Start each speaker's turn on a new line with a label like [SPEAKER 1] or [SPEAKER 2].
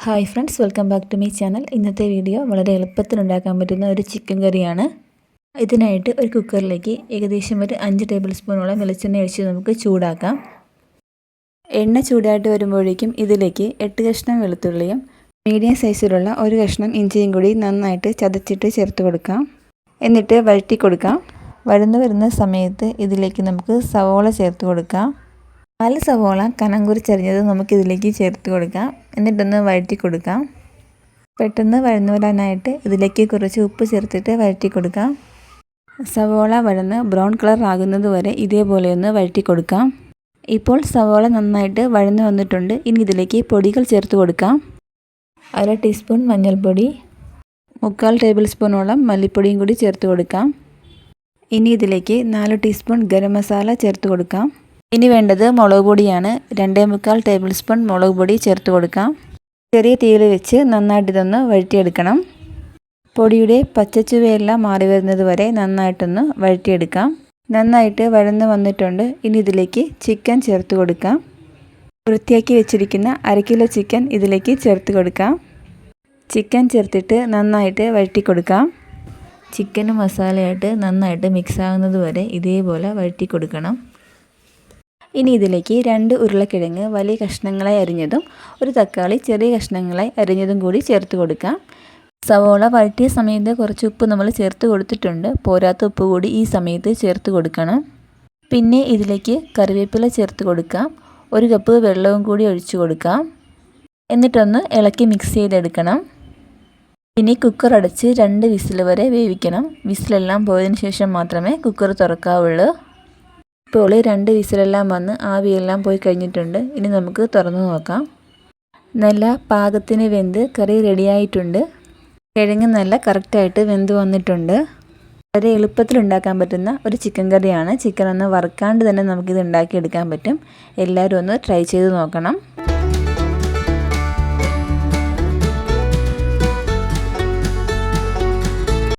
[SPEAKER 1] Hi friends, welcome back to my channel. ഇന്നത്തെ video വളരെ എളുപ്പത്തിൽ ഉണ്ടാക്കാൻ പറ്റുന്ന ഒരു ചിക്കൻ കറിയാണ്. ഇതിനായിട്ട് ഒരു കുക്കറിലേക്ക് ഏകദേശം ഒരു 5 ടേബിൾ സ്പൂണോളം വെളിച്ചെണ്ണ ഒഴിച്ച് നമുക്ക് ചൂടാക്കാം. എണ്ണ ചൂടായിട്ട് വരുമ്പോഴേക്കും ഇതിലേക്ക് 8 കഷ്ണം വെളുത്തുള്ളിയും മീഡിയം സൈസിലുള്ള ഒരു കഷ്ണം ഇഞ്ചിയും കൂടി നന്നായിട്ട് ചതച്ചിട്ട് ചേർത്ത് കൊടുക്കാം. എന്നിട്ട് വഴറ്റി കൊടുക്കാം. വഴന്നു വരുന്ന സമയത്ത് ഇതിലേക്ക് നമുക്ക് സവോള ചേർത്ത് കൊടുക്കാം. 4 സവോള കനം കുറിച്ചരിഞ്ഞത് നമുക്കിതിലേക്ക് ചേർത്ത് കൊടുക്കാം. എന്നിട്ടൊന്ന് വഴറ്റി കൊടുക്കാം. പെട്ടെന്ന് വഴന്നു വരാനായിട്ട് ഇതിലേക്ക് കുറച്ച് ഉപ്പ് ചേർത്തിട്ട് വഴറ്റി കൊടുക്കാം. സവോള വഴന്ന് ബ്രൗൺ കളർ ആകുന്നത് വരെ ഇതേപോലെ ഒന്ന് വഴറ്റി കൊടുക്കാം. ഇപ്പോൾ സവോള നന്നായിട്ട് വഴന്നു വന്നിട്ടുണ്ട്. ഇനി ഇതിലേക്ക് പൊടികൾ ചേർത്ത് കൊടുക്കാം. 1/2 ടീസ്പൂൺ മഞ്ഞൾപ്പൊടി, 3/4 ടേബിൾ സ്പൂണോളം മല്ലിപ്പൊടിയും കൂടി ചേർത്ത് കൊടുക്കാം. ഇനി ഇതിലേക്ക് 4 ടീസ്പൂൺ ഗരം മസാല ചേർത്ത് കൊടുക്കാം. ഇനി വേണ്ടത് മുളക് പൊടിയാണ്. 2.25 ടേബിൾ സ്പൂൺ മുളക് പൊടി ചേർത്ത് കൊടുക്കാം. ചെറിയ തീയിൽ വെച്ച് നന്നായിട്ട് ഇതൊന്ന് വഴറ്റിയെടുക്കണം. പൊടിയുടെ പച്ചച്ചുവയെല്ലാം മാറി വരുന്നത് വരെ നന്നായിട്ടൊന്ന് വഴറ്റിയെടുക്കാം. നന്നായിട്ട് വഴന്ന് വന്നിട്ടുണ്ട്. ഇനി ഇതിലേക്ക് ചിക്കൻ ചേർത്ത് കൊടുക്കാം. വൃത്തിയാക്കി വെച്ചിരിക്കുന്ന 1/2 കിലോ ചിക്കൻ ഇതിലേക്ക് ചേർത്ത് കൊടുക്കാം. ചിക്കൻ ചേർത്തിട്ട് നന്നായിട്ട് വഴറ്റി കൊടുക്കാം. ചിക്കനും മസാലയായിട്ട് നന്നായിട്ട് മിക്സ് ആകുന്നത് വരെ ഇതേപോലെ വഴറ്റി കൊടുക്കണം. ഇനി ഇതിലേക്ക് 2 ഉരുളക്കിഴങ്ങ് വലിയ കഷ്ണങ്ങളായി അരിഞ്ഞതും ഒരു തക്കാളി ചെറിയ കഷ്ണങ്ങളായി അരിഞ്ഞതും കൂടി ചേർത്ത് കൊടുക്കാം. സവോള വഴറ്റിയ സമയത്ത് കുറച്ച് ഉപ്പ് നമ്മൾ ചേർത്ത് കൊടുത്തിട്ടുണ്ട്. പോരാത്ത ഉപ്പ് കൂടി ഈ സമയത്ത് ചേർത്ത് കൊടുക്കണം. പിന്നെ ഇതിലേക്ക് കറിവേപ്പില ചേർത്ത് കൊടുക്കാം. 1 കപ്പ് വെള്ളവും കൂടി ഒഴിച്ചു കൊടുക്കാം. എന്നിട്ടൊന്ന് ഇളക്കി മിക്സ് ചെയ്തെടുക്കണം. ഇനി കുക്കർ അടച്ച് 2 വിസിൽ വരെ വേവിക്കണം. വിസിലെല്ലാം പോയതിന് ശേഷം മാത്രമേ കുക്കർ തുറക്കാവുള്ളൂ. ഇപ്പോൾ 2 വിസിലെല്ലാം വന്ന് ആവിയെല്ലാം പോയി കഴിഞ്ഞിട്ടുണ്ട്. ഇനി നമുക്ക് തുറന്നു നോക്കാം. നല്ല പാകത്തിന് വെന്ത് കറി റെഡിയായിട്ടുണ്ട്. കിഴങ്ങ് നല്ല കറക്റ്റായിട്ട് വെന്ത് വന്നിട്ടുണ്ട്. വളരെ എളുപ്പത്തിൽ ഉണ്ടാക്കാൻ പറ്റുന്ന ഒരു ചിക്കൻ കറിയാണ്. ചിക്കൻ ഒന്ന് വറുക്കാണ്ട് തന്നെ നമുക്കിത് ഉണ്ടാക്കിയെടുക്കാൻ പറ്റും. എല്ലാവരും ഒന്ന് ട്രൈ ചെയ്ത് നോക്കണം.